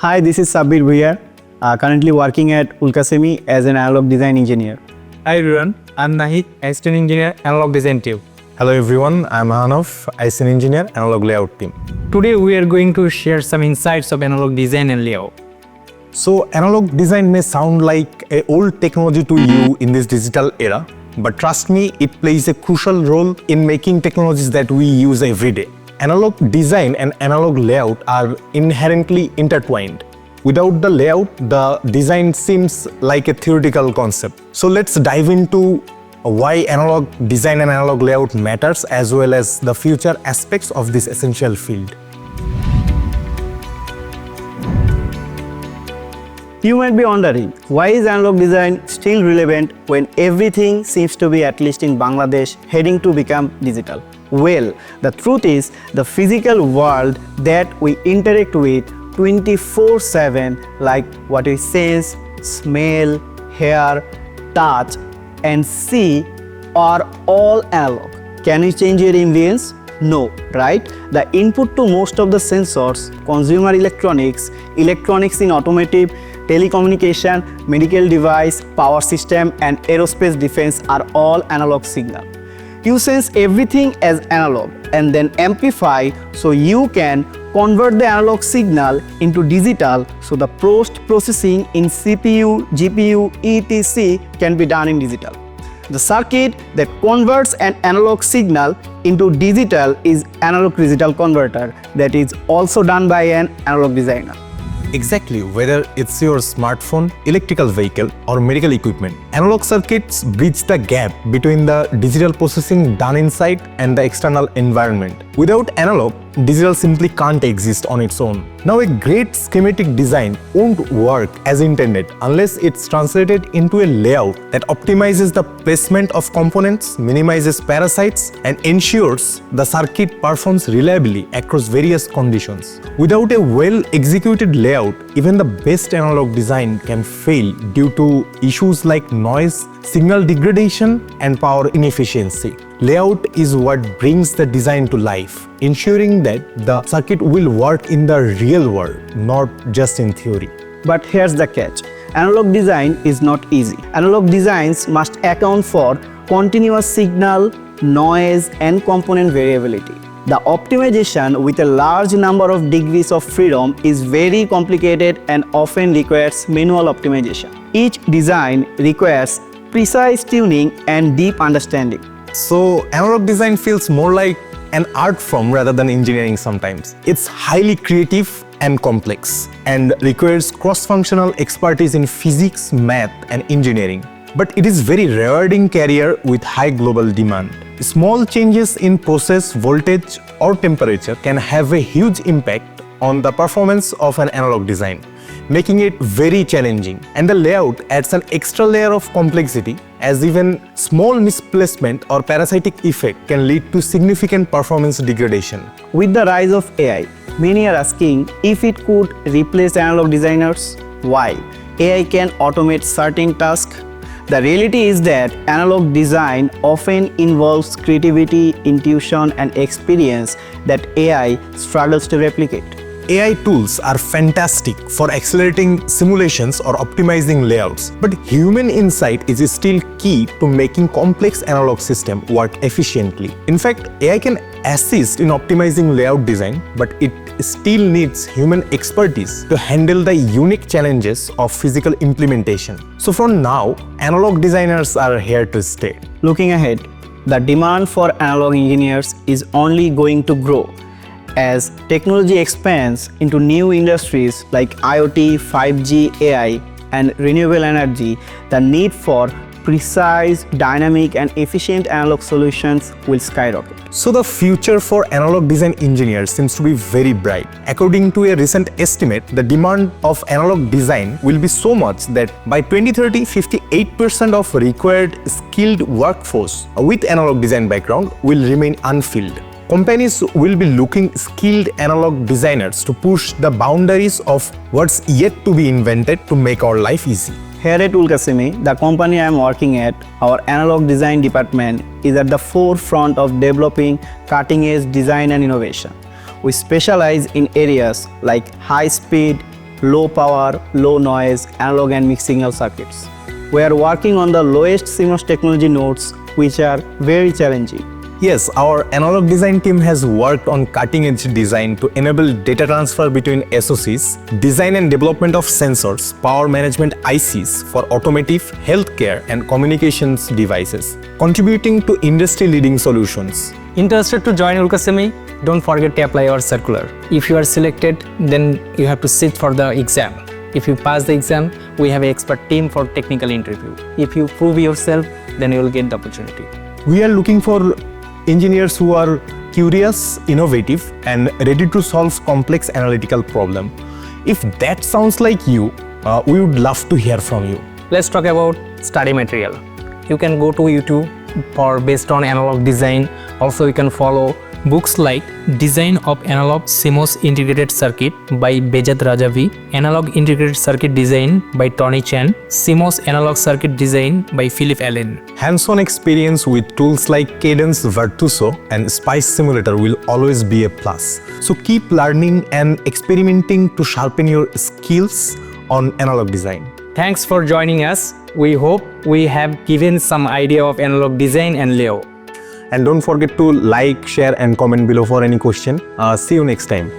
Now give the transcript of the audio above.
Hi, this is Sabbir Bhuiyan, currently working at Ulkasemi as an analog design engineer. Hi everyone, I'm Nahid, assistant engineer, analog design team. Hello everyone, I'm Ahnaf, assistant engineer, analog layout team. Today we are going to share some insights of analog design and layout. So analog design may sound like an old technology to you in this digital era, but trust me, it plays a crucial role in making technologies that we use every day. Analog design and analog layout are inherently intertwined. Without the layout, the design seems like a theoretical concept. So let's dive into why analog design and analog layout matters, as well as the future aspects of this essential field. You might be wondering, why is analog design still relevant when everything seems to be, at least in Bangladesh, heading to become digital? Well, the truth is, the physical world that we interact with 24/7, like what we sense, smell, hear, touch, and see, are all analog. Can we change your ambience? No, right? The input to most of the sensors, consumer electronics, electronics in automotive, telecommunication, medical device, power system, and aerospace defense are all analog signal. You sense everything as analog and then amplify, so you can convert the analog signal into digital, so the post-processing in CPU, GPU, etc. can be done in digital. The circuit that converts an analog signal into digital is analog-digital converter, that is also done by an analog designer. Exactly, whether it's your smartphone, electrical vehicle, or medical equipment, analog circuits bridge the gap between the digital processing done inside and the external environment. Without analog, digital simply can't exist on its own. Now, a great schematic design won't work as intended unless it's translated into a layout that optimizes the placement of components, minimizes parasites, and ensures the circuit performs reliably across various conditions. Without a well-executed layout, even the best analog design can fail due to issues like noise, signal degradation, and power inefficiency. Layout is what brings the design to life, ensuring that the circuit will work in the real world, not just in theory. But here's the catch. Analog design is not easy. Analog designs must account for continuous signal, noise, and component variability. The optimization with a large number of degrees of freedom is very complicated and often requires manual optimization. Each design requires precise tuning and deep understanding. So analog design feels more like an art form rather than engineering sometimes. It's highly creative and complex and requires cross-functional expertise in physics, math, and engineering. But it is very rewarding career with high global demand. Small changes in process, voltage, or temperature can have a huge impact on the performance of an analog design, making it very challenging. And the layout adds an extra layer of complexity, as even small misplacement or parasitic effect can lead to significant performance degradation. With the rise of AI, many are asking if it could replace analog designers. Why? AI can automate certain tasks. The reality is that analog design often involves creativity, intuition, and experience that AI struggles to replicate. AI tools are fantastic for accelerating simulations or optimizing layouts, but human insight is still key to making complex analog systems work efficiently. In fact, AI can assist in optimizing layout design, but it still needs human expertise to handle the unique challenges of physical implementation. So from now, analog designers are here to stay. Looking ahead, the demand for analog engineers is only going to grow. As technology expands into new industries like IoT, 5G, AI, and renewable energy, the need for precise, dynamic, and efficient analog solutions will skyrocket. So the future for analog design engineers seems to be very bright. According to a recent estimate, the demand of analog design will be so much that by 2030, 58% of required skilled workforce with analog design background will remain unfilled. Companies will be looking skilled analog designers to push the boundaries of what's yet to be invented to make our life easy. Here at Ulkasemi, the company I am working at, our analog design department is at the forefront of developing cutting-edge design and innovation. We specialize in areas like high-speed, low power, low noise, analog and mixed signal circuits. We are working on the lowest CMOS technology nodes, which are very challenging. Yes, our analog design team has worked on cutting-edge design to enable data transfer between SoCs, design and development of sensors, power management ICs for automotive, healthcare and communications devices, contributing to industry-leading solutions. Interested to join Ulkasemi? Don't forget to apply our circular. If you are selected, then you have to sit for the exam. If you pass the exam, we have an expert team for technical interview. If you prove yourself, then you will get the opportunity. We are looking for engineers who are curious, innovative, and ready to solve complex analytical problems. If that sounds like you, we would love to hear from you. Let's talk about study material. You can go to YouTube for based on analog design. Also, you can follow books like Design of Analog CMOS Integrated Circuit by Bejat Rajavi, Analog Integrated Circuit Design by Tony Chan, CMOS Analog Circuit Design by Philip Allen. Hands-on experience with tools like Cadence Virtuoso and Spice Simulator will always be a plus. So keep learning and experimenting to sharpen your skills on analog design. Thanks for joining us. We hope we have given some idea of analog design and layout. And don't forget to like, share and comment below for any question. See you next time.